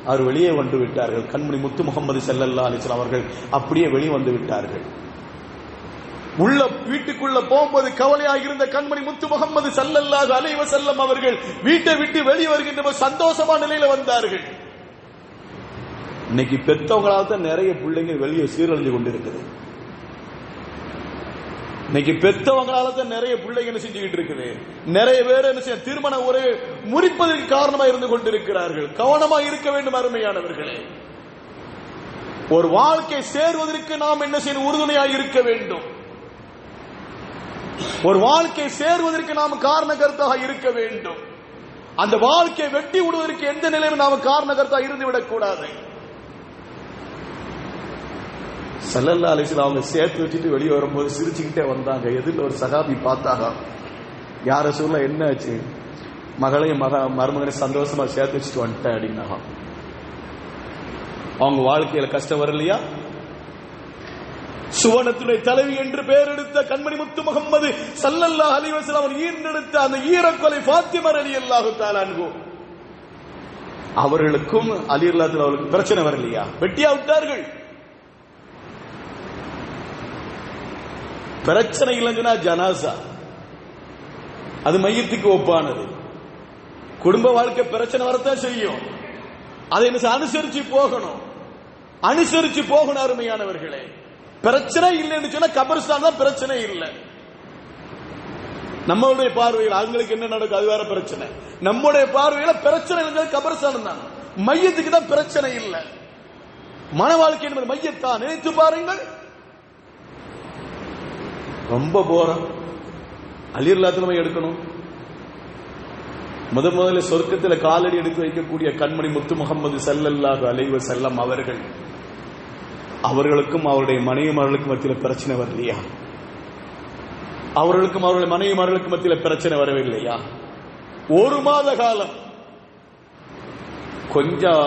அவர் வெளியே வந்து விட்டார்கள். கண்மணி முத்து முகமது ஸல்லல்லாஹு அலைஹி வஸல்லம் அவர்கள் அப்படியே வெளியே வந்து விட்டார்கள். உள்ள வீட்டுக்குள்ள போகும்போது கவலையாக இருந்த கண்மணி முத்து முகமது ஸல்லல்லாஹு அலைஹி வஸல்லம் அவர்கள் வீட்டை விட்டு வெளியே வருகின்ற சந்தோஷமான நிலையில வந்தார்கள். இன்னைக்கு பெற்றவங்களால தான் நிறைய பிள்ளைங்க வெளியே சீரழிஞ்சு கொண்டிருக்குது. இன்னைக்கு பெற்றவங்களால தான் நிறைய பிள்ளைங்க என்ன செஞ்சுக்கிட்டு இருக்குது. நிறைய பேர் என்ன செய்ய திருமண உரை முறிப்பதற்கு காரணமா இருந்து கொண்டிருக்கிறார்கள். கவனமா இருக்க வேண்டும் அருமையானவர்களே. ஒரு வாழ்க்கை சேர்வதற்கு நாம் என்ன செய்யணும்? உறுதுணையாக இருக்க வேண்டும். ஒரு வாழ்க்கை சேர்வதற்கு நாம் காரணகர்த்தாக இருக்க வேண்டும். அந்த வாழ்க்கையை வெட்டி விடுவதற்கு எந்த நிலையிலும் நாம் காரணகர்த்தாக இருந்து விடக்கூடாது. ஸல்லல்லாஹு அலைஹி வஸல்லம் அவங்க சேர்த்து வச்சுட்டு வெளியே வரும்போது சிரிச்சுக்கிட்டே வந்தாங்க. எதிரில் ஒரு சஹாபி பார்த்தாங்க, யார சொல்ல என்ன ஆச்சு? மகளையும் மருமகனை சந்தோஷமா சேர்த்து வச்சுட்டு வந்துட்டேன் அப்படின்னா அவங்க வாழ்க்கையில கஷ்டம் வரலையா? சுவனத்துடைய தலைவி என்று பெயர் எடுத்த கண்மணி முத்து முகம்மது ஸல்லல்லாஹு அலைஹி வஸல்லம் அவர் ஈர்ந்தெடுத்த அந்த ஈரக்கொலை ஃபாத்திமா ரலியல்லாஹு தஆலா அன்ஹு அவர்களுக்கும் அலி ரலியல்லாஹு அவர்களுக்கு பிரச்சனை வரலையா? வெட்டியா விட்டார்கள். பிரச்சனை இல்லைன்னா ஜனாசா அது மையத்துக்கு ஒப்பானது. குடும்ப வாழ்க்கை பிரச்சனை வரத்தான் செய்யும். அதை அனுசரிச்சு போகணும், அனுசரிச்சு போகணும். அருமையானவர்களே, பிரச்சனை இல்லைன்னு சொன்னா கபர்ஸ்தான் தான் பிரச்சனை இல்லை. நம்மளுடைய பார்வையில் அவங்களுக்கு என்ன நடக்கும் அது வேற பிரச்சனை. நம்முடைய பார்வையில பிரச்சனை கபர்ஸ்தான் தான், மையத்துக்கு தான் பிரச்சனை இல்லை. மன வாழ்க்கை என்பது மையத்தான். நினைத்து பாருங்கள். ரொம்ப போறோம். அலி ரலியல்லாஹு எடுக்கணும். முதல்ல சொர்க்கத்தில் காலடி எடுத்து வைக்கக்கூடிய கண்மணி முத்து முகம்மது ஸல்லல்லாஹு அலைஹி வஸல்லம் அவர்களுக்கும் அவருடைய மனைவிமார்களுக்கும் மத்தியில் பிரச்சனை வரலையா? அவர்களுக்கும் அவருடைய மனைவிமார்களுக்கும் மத்தியில் பிரச்சனை வரவில்லையா? ஒரு மாத காலம் கொஞ்சம்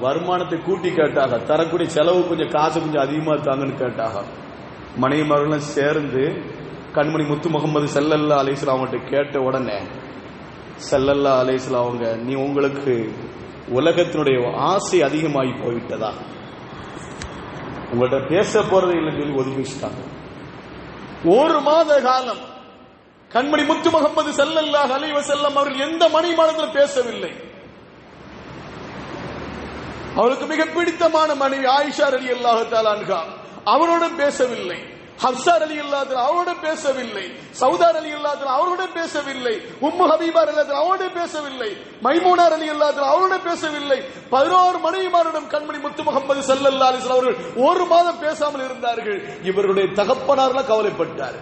வருமானத்தை கூட்டி கேட்டாக, தரக்கூடிய செலவு கொஞ்சம் காசு கொஞ்சம் அதிகமா தாங்கன்னு கேட்டாக, மனைவிமார்களும் சேர்ந்து கண்மணி முத்து முகம்மது ஸல்லல்லாஹு அலைஹி வஸல்லம் அவங்கள்ட்ட கேட்ட உடனே ஸல்லல்லாஹு அலைஹி வஸல்லம் அவங்க, நீ உங்களுக்கு உலகத்தினுடைய ஆசை அதிகமாகி போய்விட்டதா, உங்கள்ட்ட பேச போறது இல்லைன்னு சொல்லி ஒதுக்கி வச்சுட்டாங்க. ஒரு மாத காலம் கண்மணி முத்து முகம்மது ஸல்லல்லாஹு அலைஹி வஸல்லம் அவர்கள் எந்த மனைவிமாரிடத்தில் பேசவில்லை. அவருக்கு மிக பிடித்தமான மனைவி ஆயிஷா ரலியல்லாஹு தஆலா அன்ஹா அவரோட பேசவில்லை. ஹப்ஸா ரலியல்லாஹு தஆலா அவரோட பேசவில்லை. சௌதா ரலியல்லாஹு தஆலா அவரோட பேசவில்லை. உம்மு ஹபீபா ரலியல்லாஹு தஆலா அவரோட பேசவில்லை. மைமூனா ரலியல்லாஹு தஆலா அவரோட பேசவில்லை. 11 மனைவிமாரிடம் கண்மணி முத்து முகம்மது ஸல்லல்லாஹு அலைஹி வஸல்லம் அவர்கள் ஒரு மாதம் பேசாமல் இருந்தார்கள். இவருடைய தகப்பனார்லாம் கவலைப்பட்டார்.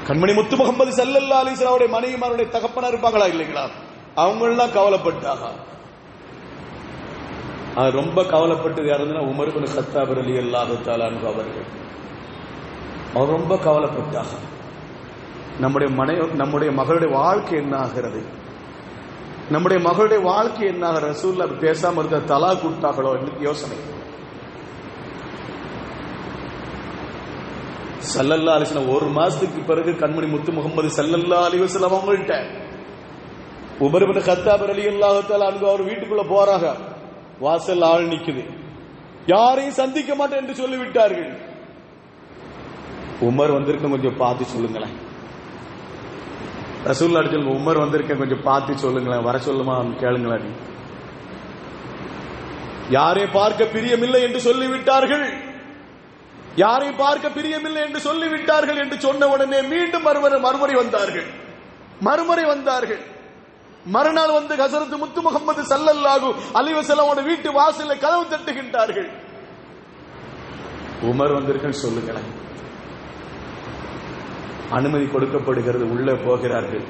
கண்மணி முத்து முகம்மது ஸல்லல்லாஹு அலைஹி வஸல்லம் அவருடைய மனைவிமாருடைய தகப்பனார் இருப்பாங்களா இல்லைங்களா? அவங்க எல்லாம் கவலைப்பட்டாங்க. ரொம்ப கவலைப்பட்டது யாருன்னா உமர் இப்னு கத்தாப் ரலியல்லாஹு தஆலா அன்ஹு அவர்கள். அவர் ரொம்ப கவலைப்பட்டாங்க. நம்முடைய மகளுடைய வாழ்க்கை என்ன ஆகிறது, நம்முடைய மகளுடைய வாழ்க்கை என்ன ஆகிறது, ரசூலுல்லாஹ் பேசாம இருந்த தலாக் கொடுத்தாங்களோ யோசனை. ஸல்லல்லாஹு அலைஹி வஸல்லம் ஒரு மாசத்துக்கு பிறகு கண்மணி முத்து முகம்மது ஸல்லல்லாஹு அலைஹி வஸல்லம் அவங்கள்ட்ட உமர் இப்னு கத்தாப் ரலியல்லாஹு தஆலா அன்ஹு அவர் வீட்டுக்குள்ள போறாங்க. வாசல் ஆள் நிக்குது. யாரையும் சந்திக்க மாட்டேன் என்று சொல்லிவிட்டார்கள். உமர் வந்திருக்க கொஞ்சம் பார்த்து சொல்லுங்களேன். ரசூலுல்லாஹி சொல்லுங்க, உமர் வந்திருக்க கொஞ்சம் பார்த்து சொல்லுங்களேன், வர சொல்லுமா கேளுங்களேன். யாரையும் பார்க்க பிரியமில்லை என்று சொல்லிவிட்டார்கள். யாரையும் பார்க்க பிரியமில்லை என்று சொல்லிவிட்டார்கள் என்று சொன்ன உடனே மீண்டும் மறுமுறை வந்தார்கள். மறுநாள் வந்து ஹஸரத் முத்து முகம்மது ஸல்லல்லாஹு அலைஹி வஸல்லம் வீட்டு வாசலில் கதவு தட்டுகின்றார்கள். உமர் வந்திருக்கன்னு சொல்லுங்களேன். அனுமதி கொடுக்கப்படுகிறது. உள்ளே போகிறார்கள்.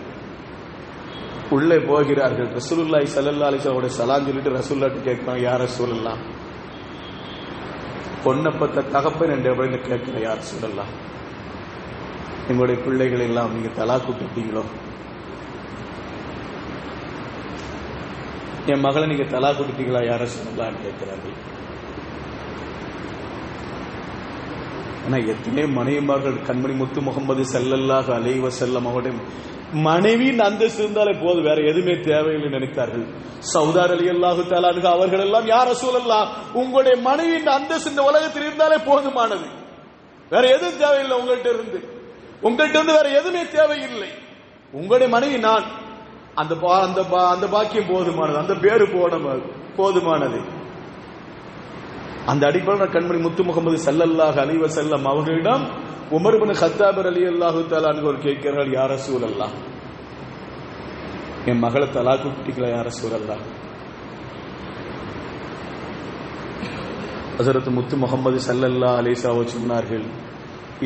ரசூலுல்லாஹி ஸல்லல்லாஹு அலைஹி வஸல்லம் சலாம் சொல்லிட்டு ரசூலுல்லாஹ் கேட்கிறாங்க, யா ரசூலல்லாஹ், பொன்னப்பத்த தகப்பன் என்ற வழியில கேட்கிற, யா ரசூலல்லாஹ், எங்களுடைய பிள்ளைகள் எல்லாம் நீங்க தலாக் விட்டுட்டீங்களோ, என் மகளை நீங்க தலாக் விட்டுட்டீங்களா யா ரசூலல்லாஹ்னு கேட்கிறார்கள். ஆனா எத்தனை மனைவிமார்கள் கண்மணி முத்து முகம்மது ஸல்லல்லாஹு அலைஹி வஸல்லம் அவருடைய மனைவியின் அந்தஸ்து இருந்தாலே போதும், வேற எதுவுமே தேவையில்லை நினைத்தார்கள். சௌதா ரலியல்லாஹு தஆலா அன்ஹா அவர்கள் எல்லாம், யா ரசூலல்லாஹ், உங்களுடைய மனைவியின் அந்தஸ்து இந்த உலகத்தில் இருந்தாலே போதுமானது, வேற எதுவும் தேவையில்லை, உங்கள்கிட்ட இருந்து வேற எதுவுமே தேவையில்லை, உங்களுடைய மனைவி நான், அந்த பாக்கியம் போதுமானது, அந்த பேரு போதுமானது. அந்த அடிப்படையில் கண்மணி முத்து முகமது ஸல்லல்லாஹு அலைஹி வஸல்லம் அவர்களிடம் உமர் இப்னு கத்தாப் ரலியல்லாஹு தஆலா அன்ஹு கேட்கிறார்கள், யா ரசூலல்லாஹ், என் மகளை தலாக் விட்டீங்களா யா ரசூலல்லாஹ்? ஹஸரத் முத்து முகமது ஸல்லல்லாஹு அலைஹி வஸல்லம் சொன்னார்கள்,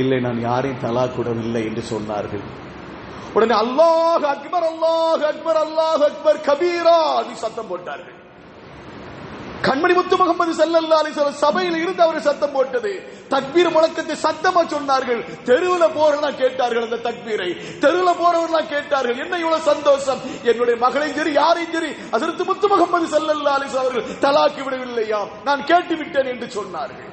இல்லை, நான் யாரையும் தலாக் விடவில்லை என்று சொன்னார்கள். உடனே அல்லாஹ் அக்பர், அல்லாஹ் அக்பர், அல்லாஹ் அக்பர் கபீரா சத்தம் போட்டார்கள். கண்மணி முத்து முகமது ஸல்லல்லாஹு அலைஹி வஸல்லம் சபையில் இருந்து அவர் சத்தம் போட்டது, தக்பீர் முழக்கத்தை சத்தமா சொன்னார்கள். தெருவில் போறவங்க கேட்டார்கள், அந்த தக்பீரை தெருவில் போறவங்க கேட்டார்கள். என்ன இவ்வளவு சந்தோஷம், என்னுடைய மகளையும் சரி யாரையும் சரி ஹஜ்ரத் முத்து முகமது ஸல்லல்லாஹு அலைஹி வஸல்லம் அவர்கள் தலாக்கு விடவில்லையா, நான் கேட்டு விட்டேன் என்று சொன்னார்கள்.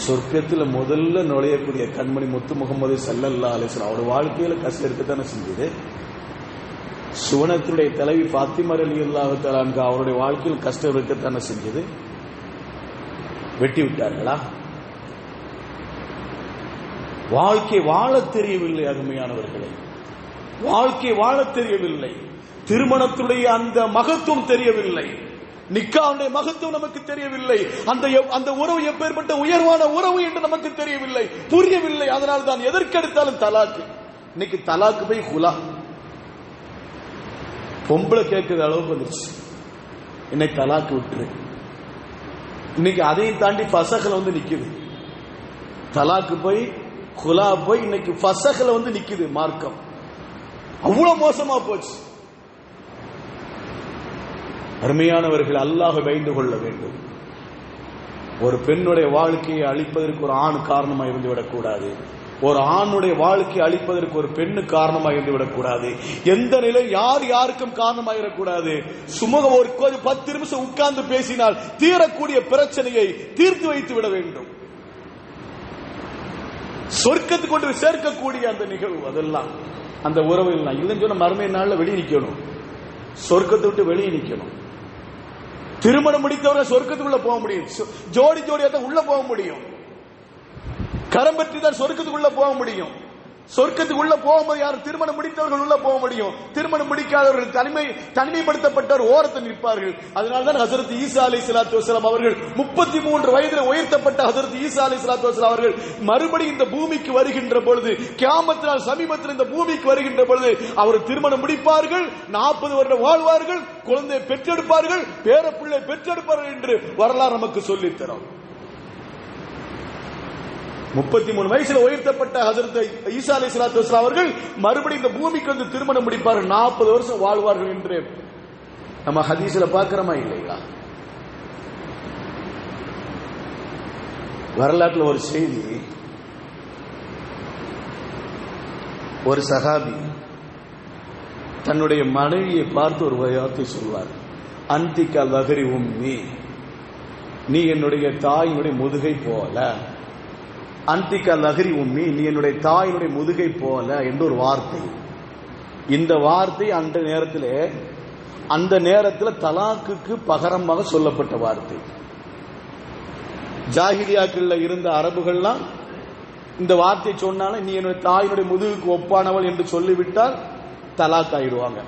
சொர்க்கத்தில் முதல்ல நுழையக்கூடிய கண்மணி முத்து முகமது ஸல்லல்லாஹு அலைஹி வஸல்லம் அவருடைய வாழ்க்கையில கஷ்டம் இருக்கத்தானே செஞ்சது. சுவனத்துடைய தலைவி ஃபாத்திமா ரலியல்லாஹு தஆலா அன்ஹா அவருடைய வாழ்க்கையில் கஷ்டம் இருக்கத்தானே செஞ்சது. வெட்டி விட்டார்களா? வாழ்க்கை வாழ தெரியவில்லை. அருமையானவர்களே, வாழ்க்கை வாழ தெரியவில்லை. திருமணத்துடைய அந்த மகத்துவம் தெரியவில்லை. நிக்காவுடைய மகத்துவம் நமக்கு தெரியவில்லை. அந்த உறவு எப்பேற்பட்ட உயர்வான உறவு என்று நமக்கு தெரியவில்லை, புரியவில்லை. அதனால் தான் எதற்கெடுத்தாலும் தலாக்கு. இன்னைக்கு தலாக்கு போய் ஹுலா பொம்பளை கேட்கிற அளவுக்கு வந்துருச்சு. இன்னைக்கு தலாக்கு விட்டுரு. இன்னைக்கு அதையும் தாண்டி ஃபசகல வந்து நிக்குது. தலாக்கு போய் ஹுலா போய் இன்னைக்கு ஃபசகல வந்து நிக்குது. மார்க்கம் அவ்வளவு மோசமா போச்சு. அருமையானவர்கள், அல்லாஹ்வை பயந்து கொள்ள வேண்டும். ஒரு பெண்ணுடைய வாழ்க்கையை அழிப்பதற்கு ஒரு ஆண் காரணமாக இருந்துவிடக் கூடாது. ஒரு ஆணுடைய வாழ்க்கையை அழிப்பதற்கு ஒரு பெண்ணு காரணமாக இருந்துவிடக் கூடாது. எந்த நிலை யார் யாருக்கும் காரணமாகிடக்கூடாது. சுமூக ஒரு 10 நிமிஷம் உட்கார்ந்து பேசினால் தீரக்கூடிய பிரச்சனையை தீர்த்து வைத்து விட வேண்டும். சொர்க்கத்துக்கு கொண்டு சேர்க்கக்கூடிய அந்த நிகழ்வு, அதெல்லாம் அந்த உறவு இல்லைன்னு சொன்ன மறுமை நாள்ல வெளியே நிக்கணும். சொர்க்கத்தை விட்டு வெளியே நிக்கணும். திருமணம் முடித்தவரை சொர்க்கத்துக்குள்ள போக முடியும். ஜோடி ஜோடியா தான் உள்ள போக முடியும். கரம் பற்றி தான் சொர்க்கத்துக்குள்ள போக முடியும். சொர்க்கத்துக்குள்ள போகும்போது யார் திருமணம் முடித்தவர்கள் உள்ள போக முடியும். திருமணம் முடிக்காதவர்கள் தனிமைப்படுத்தப்பட்டவர் ஓரத்தில் நிற்பார்கள். அதனால்தான் ஹஜ்ரத் ஈசா அலைஹிஸ்ஸலாத்து வஸலாம் அவர்கள் 33 வயதில் உயர்த்தப்பட்ட ஹஜ்ரத் ஈசா அலைஹிஸ்ஸலாத்து வஸலாம் அவர்கள் மறுபடியும் இந்த பூமிக்கு வருகின்ற பொழுது, கியாமத் நாள் சமீபத்தில் இந்த பூமிக்கு வருகின்ற பொழுது அவர் திருமணம் முடிப்பார்கள், 40 வருடம் வாழ்வார்கள், குழந்தையை பெற்றெடுப்பார்கள், பேரப்பிள்ளை பெற்றெடுப்பார்கள் என்று வரலாறு நமக்கு சொல்லித் தரும். 33 வயசுல உயர்த்தப்பட்ட ஹஜ்ரத் ஈசா அலைஹிஸ்ஸலாத்து வஸலாம் அவர்கள் மறுபடியும் இந்த பூமிக்கு வந்து திருமணம் முடிப்பார்கள், 40 வருஷம் வாழ்வார்கள் என்று நம்ம ஹதீஸ்ல பார்க்கிறோமா இல்லையா? வரலாற்றுல ஒரு செய்தி, ஒரு சஹாபி தன்னுடைய மனைவியை பார்த்து ஒரு வார்த்தை சொல்வார், அன்திக லஹரி உம்மி, நீ என்னுடைய தாயினுடைய முதுகை போல. அன்திக லஹரி உம்மி, நீ என்னுடைய தாயினுடைய முதுகை போல என்று ஒரு வார்த்தை. இந்த வார்த்தை அந்த நேரத்தில் தலாக்குக்கு பகரமாக சொல்லப்பட்ட வார்த்தை. ஜாஹிலியாக்கள்ல இருந்த அரபுகள்லாம் இந்த வார்த்தை சொன்னாலும் நீ என்னுடைய தாயினுடைய முதுகுக்கு ஒப்பானவள் என்று சொல்லிவிட்டால் தலாக் ஆயிடுவாங்க.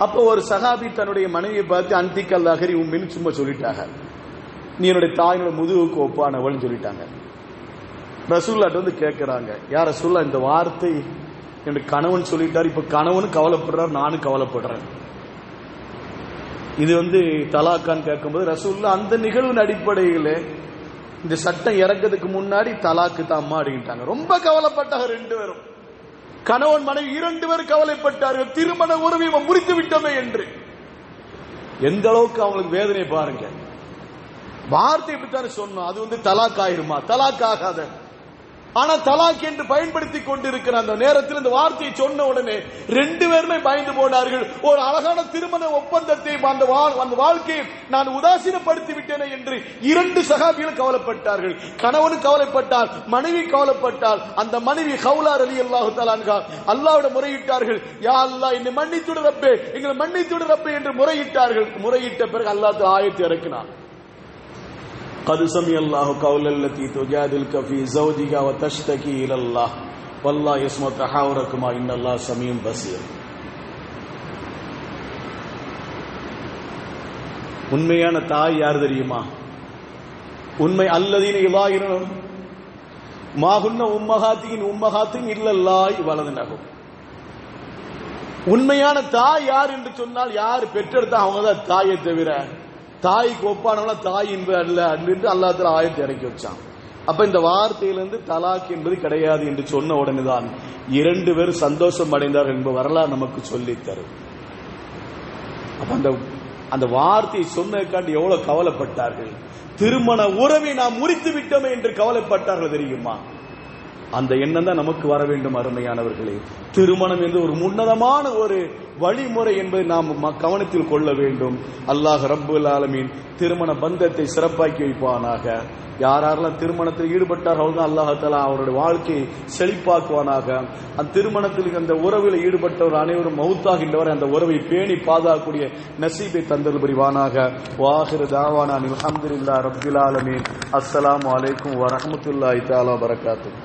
அப்போ ஒரு சஹாபி தன்னுடைய மனைவியை பார்த்து அன்திக லஹரி உம்மின்னு சும்மா சொல்லிட்டாங்க. நீ என்னுடைய தாயினுடைய முதுகுக்கு ஒப்பானவள்னு சொல்லிட்டாங்க. ரசூலுல்லாஹ் வந்து கேட்கிறாங்க, யார் ரசூலுல்லாஹ், இந்த வார்த்தை என்னுடைய கணவன் சொல்லிட்டார், இப்ப கணவனும் கவலைப்படுறார், நானும் கவலைப்படுறேன், இது வந்து தலாக்கான்னு கேட்கும்போது ரசூலுல்லாஹ் அந்த நிகழ்வின் அடிப்படையில் இந்த சட்டம் இறக்கிறதுக்கு முன்னாடி தலாக்கு தான் அம்மா அப்படின்ட்டாங்க. ரொம்ப கவலைப்பட்டாங்க 2 பேரும். கணவன் மனைவி 2 பேரும் கவலைப்பட்டார்கள், திருமண உறவை முறித்து விட்டோமே என்று. எந்த அளவுக்கு அவங்களுக்கு வேதனை பாருங்க. வார்த்தை இப்படித்தானே சொன்னோம், அது வந்து தலாக் ஆயிருமா? தலாக் ஆகாத. ஆனா தலாக் என்று பயன்படுத்தி கொண்டிருக்கிற அந்த நேரத்தில் இந்த வார்த்தையை சொன்ன உடனே 2 பேருமே பயந்து போனார்கள். ஒரு அழகான திருமண ஒப்பந்தத்தை அந்த வாழ்க்கையை நான் உதாசீனப்படுத்தி விட்டேனே என்று 2 சஹாபிகளும் கவலைப்பட்டார்கள். கணவனும் கவலைப்பட்டார், மனைவி கவலைப்பட்டார். அந்த மனைவி ஹவுலா ரலியல்லாஹு தஆலா அன்ஹா அல்லாஹ்விடம் முறையிட்டார்கள், யா அல்லாஹ் என்னை மன்னித்துவிடு ரப்பே, எங்களை மன்னித்துவிடு ரப்பே என்று முறையிட்டார்கள். முறையிட்ட பிறகு அல்லாஹ் ஆயத்தை இறக்கினார். قد سمع الله قول التي تجادلك في زوجها وتشتكي الى الله والله يسمع تحاوركما ان الله سميع بصير. உண்மையான தாய் யார் தெரியுமா? உண்மை அல்லதீன இலாயிரும் மாஹுன்ன உம்மஹாத்தின் இல்லல்லாஹி வலதுனஹு. உண்மையான தாய் யார் என்று சொன்னால் யார் பெற்றெடுத்தா அவங்க தான் தாயை தவிர தாய்க்கு ஒப்பானவனா தாய் என்பது அல்ல என்று அல்லாஹ் தஆலா ஆயத்தை இறக்கி வச்சான். அப்ப இந்த வார்த்தையிலிருந்து தலாக் என்பது கிடையாது என்று சொன்ன உடனே தான் 2 பேர் சந்தோஷம் அடைந்தார்கள் என்பது வரலாறு நமக்கு சொல்லித் தரும். அப்ப அந்த வார்த்தையை சொன்னதுக்காண்டி எவ்வளவு கவலைப்பட்டார்கள். திருமண உறவை நாம் முறித்து விட்டோமே என்று கவலைப்பட்டார்கள் தெரியுமா? அந்த எண்ணம் தான் நமக்கு வர வேண்டும் அருமையானவர்களே. திருமணம் என்று ஒரு உன்னதமான ஒரு வழிமுறை என்பதை நாம் கவனத்தில் கொள்ள வேண்டும். அல்லாஹ் ரப்புல் ஆலமீன் திருமண பந்தத்தை சிறப்பாக்கி வைப்பானாக. யாரெல்லாம் திருமணத்தில் ஈடுபட்டார்கள் தான் அல்லாஹ் தஆலா அவருடைய வாழ்க்கையை செழிப்பாக்குவானாக. அந்த திருமணத்தில் அந்த உறவில் ஈடுபட்டவர் அனைவரும் மௌத்தாகின்றவர் அந்த உறவை பேணி பாதுகாக்கக்கூடிய நசீபை தந்தல் புரிவானாக. வாஹிரு தாவானா அல்ஹம்துலில்லாஹி ரப்பில் ஆலமீன். அஸ்ஸலாமு அலைக்கும் வரஹ்மத்துல்லாஹி தஆலா வபரகாத்துஹு.